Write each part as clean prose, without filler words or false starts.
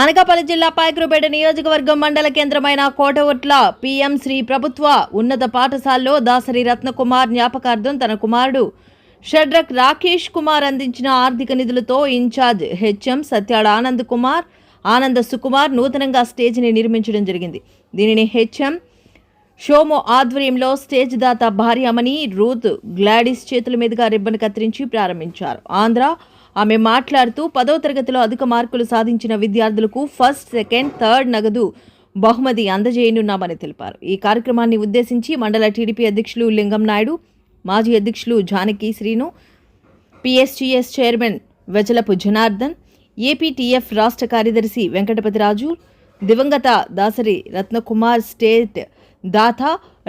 అనకాపల్లి జిల్లా పాయకరుపేట నియోజకవర్గం మండల కేంద్రమైన కోటవట్ల పిఎం శ్రీ ప్రభుత్వ ఉన్నత పాఠశాలలో దాసరి రత్నకుమార్ జ్ఞాపకార్థం తన కుమారుడు షడ్రక్ రాకేష్ కుమార్ అందించిన ఆర్థిక నిధులతో ఇన్ఛార్జ్ హెచ్ఎం సత్యాడ ఆనంద సుకుమార్ నూతనంగా స్టేజ్ని నిర్మించడం జరిగింది. దీనిని హెచ్ఎం షోమో ఆధ్వర్యంలో స్టేజ్ దాత భార్యామణి రూత్ గ్లాడిస్ చేతుల మీదుగా రిబ్బన్ కత్తిరించి ప్రారంభించారు. ఆమె మాట్లాడుతూ 10వ తరగతిలో అధిక మార్కులు సాధించిన విద్యార్థులకు ఫస్ట్, సెకండ్, థర్డ్ నగదు బహుమతి అందజేయనున్నామని తెలిపారు. ఈ కార్యక్రమాన్ని ఉద్దేశించి మండల టీడీపీ అధ్యక్షులు లింగం నాయుడు, మాజీ అధ్యక్షులు జానకి శ్రీను, పిఎస్టీఎస్ చైర్మన్ వెజలపు జనార్దన్, ఏపీటీఎఫ్ రాష్ట్ర కార్యదర్శి వెంకటపతిరాజు, దివంగత దాసరి రత్నకుమార్ స్టేట్ దాత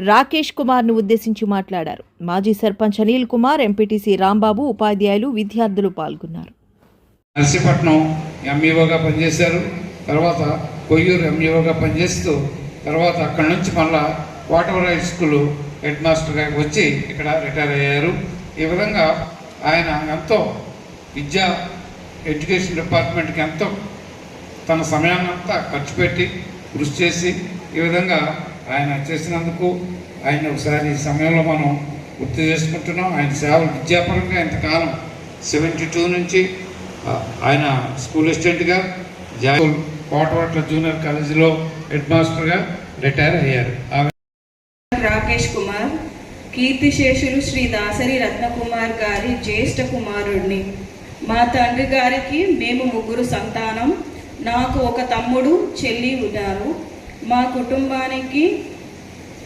రాకేష్ కుమార్ను ఉద్దేశించి మాట్లాడారు. మాజీ సర్పంచ్ అనిల్ కుమార్, ఎంపీటీసీ రాంబాబు, ఉపాధ్యాయులు, విద్యార్థులు పాల్గొన్నారు. నర్సీపట్నం ఎంఈఓగా పనిచేశారు. తర్వాత కొయ్యూరు ఎంఈఓగా పనిచేస్తూ తర్వాత అక్కడి నుంచి మళ్ళా కోటవర హై స్కూల్ హెడ్ మాస్టర్గా వచ్చి ఇక్కడ రిటైర్ అయ్యారు. ఈ విధంగా ఆయన ఎంతో ఎడ్యుకేషన్ డిపార్ట్మెంట్కి ఎంతో తన సమయాన్ని అంతా ఖర్చు పెట్టి కృషి చేసి ఈ విధంగా ఆయన చేసినందుకు ఆయన ఒకసారి ఈ సమయంలో మనం గుర్తు చేసుకుంటున్నాం. ఆయన సేవలు విద్యాపరంగా ఇంతకాలం 72 నుంచి ఆయన స్కూల్ అసిస్టెంట్గా కోటవట్ల జూనియర్ కాలేజీలో హెడ్ మాస్టర్గా రిటైర్ అయ్యారు. రాకేష్ కుమార్ కీర్తిశేషులు శ్రీ దాసరి రత్నకుమార్ గారి జ్యేష్ఠ కుమారుడిని. మా తండ్రి గారికి మేము 3 సంతానం. నాకు ఒక తమ్ముడు, చెల్లి ఉన్నారు. మా కుటుంబానికి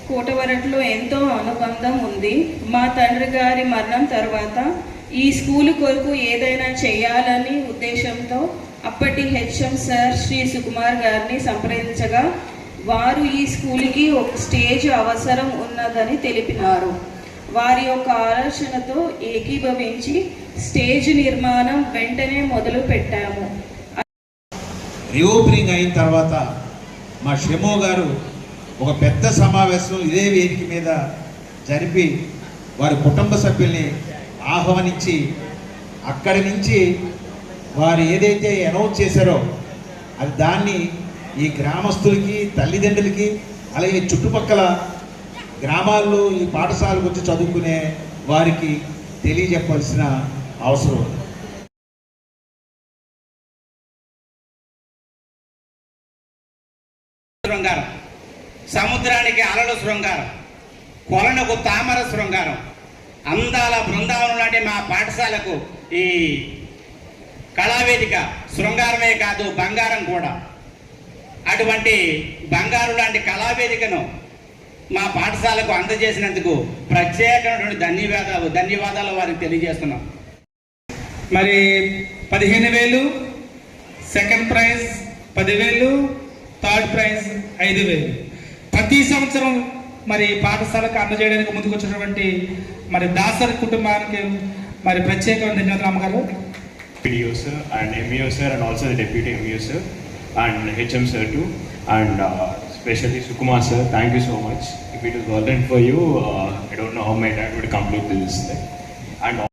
కోటవరట్లో ఎంతో అనుబంధం ఉంది. మా తండ్రి గారి మరణం తర్వాత ఈ స్కూలు కొరకు ఏదైనా చేయాలని ఉద్దేశంతో అప్పటి హెచ్ఎం సార్ శ్రీ సుకుమార్ గారిని సంప్రదించగా వారు ఈ స్కూల్కి ఒక స్టేజ్ అవసరం ఉన్నదని తెలిపినారు. వారి యొక్క ఆలోచనతో ఏకీభవించి స్టేజ్ నిర్మాణం వెంటనే మొదలు పెట్టాము. రీఓపెనింగ్ అయిన తర్వాత మా షెమో గారు ఒక పెద్ద సమావేశం ఇదే వేదిక మీద జరిపి వారి కుటుంబ సభ్యుల్ని ఆహ్వానించి అక్కడి నుంచి వారు ఏదైతే అనౌన్స్ చేశారో అది దాన్ని ఈ గ్రామస్తులకి, తల్లిదండ్రులకి, అలాగే చుట్టుపక్కల గ్రామాల్లో ఈ పాఠశాలకు వచ్చి చదువుకునే వారికి తెలియజెప్పాల్సిన అవసరం ఉంది. శృంగారం, సముద్రానికి అలల శృంగారం, కొలనకు తామర శృంగారం, అందాల బృందావనం లాంటి మా పాఠశాలకు ఈ కళావేదిక శృంగారమే కాదు బంగారం కూడా. అటువంటి బంగారు లాంటి కళావేదికను మా పాఠశాలకు అందజేసినందుకు ప్రత్యేకమైనటువంటి ధన్యవాదాలు వారికి తెలియజేస్తున్నాం. మరి 15,000, సెకండ్ ప్రైజ్ 10,000, థర్డ్ ప్రైజ్ 5,000 ప్రతి సంవత్సరం మరి పాఠశాలకు అందజేయడానికి ముందుకు వచ్చినటువంటి మరి దాసరి కుటుంబానికి మరి ప్రత్యేకమైన ధన్యవాదాలు అమ్మగారు. PDO sir and MEO sir and also the deputy MEO sir and HM sir too and especially Sukumar sir, thank you so much. If it was wasn't for you, I don't know how my dad would complete this thing. And